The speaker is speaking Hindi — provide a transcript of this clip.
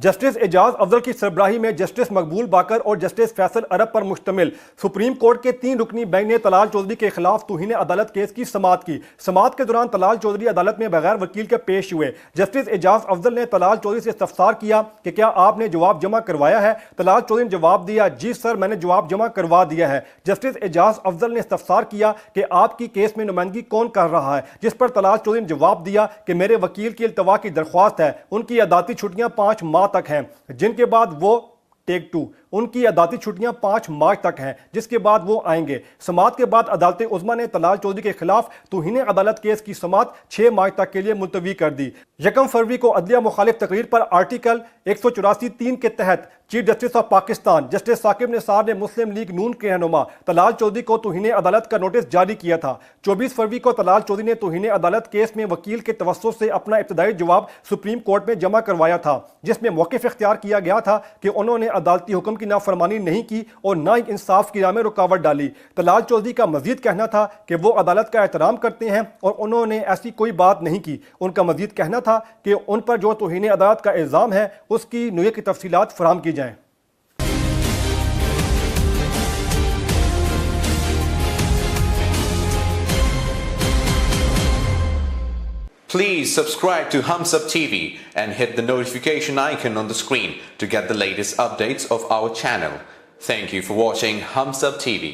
जस्टिस एजाज अफजल की सरबराही में जस्टिस मकबूल बाकर और जस्टिस फैसल अरब पर मुश्तमिल सुप्रीम कोर्ट के 3 रुकनी बेंच ने तलाल चौधरी के खिलाफ तौहीन अदालत केस की समाअत की। समाअत के दौरान तलाल चौधरी अदालत में बगैर वकील के पेश हुए। जस्टिस एजाज अफजल ने तलाल चौधरी से इस्तफसार किया कि क्या आपने जवाब जमा करवाया है। तलाल चौधरी ने जवाब दिया, जी सर मैंने जवाब जमा करवा दिया है। जस्टिस एजाज अफजल ने इस्तफसार किया कि आपकी केस में नुमाइंदगी कौन कर रहा है, जिस पर तलाल चौधरी ने जवाब दिया कि मेरे वकील की इल्तवा की दरख्वास्त है। उनकी अदालती छुट्टियां 5 माह तक हैं, जिनके बाद वो टेक 2 उनकी अदालती छुट्टियां 5 मार्च तक हैं, जिसके बाद वो आएंगे। समाअत के बाद अदालत उज़्मा ने तलाल चौधरी के खिलाफ तौहीन अदालत केस की समाअत 6 मार्च तक के लिए मुलतवी कर दी। 1 फरवरी को अदलिया मुखालिफ तकरीर पर आर्टिकल 184(3) के तहत chief justice of Pakistan justice Saqib Nisar ने मुस्लिम लीग नून के रहनुमा तलाल चौधरी को तौहीन अदालत का नोटिस जारी किया था। 24 फरवरी को तलाल चौधरी ने तौहीन अदालत केस में वकील के तवस्सुत से अपना इब्तदाई जवाब सुप्रीम कोर्ट में जमा करवाया था, जिसमें मौक़िफ़ इख्तियार किया गया था कि उन्होंने अदालती हुक्म की नाफरमानी नहीं की और ना ही इंसाफ की राह में रुकावट डाली। तलाल चौधरी का मजीद कहना था कि वो अदालत का एहतराम करते हैं और उन्होंने ऐसी कोई बात नहीं की। उनका मजीद कहना था कि उन पर जो तौहीन अदालत का इल्ज़ाम है उसकी नुए की तफसीलात फराहम की जाएं। Please subscribe to Hums Up TV and hit the notification icon on the screen to get the latest updates of our channel. Thank you for watching Hums Up TV.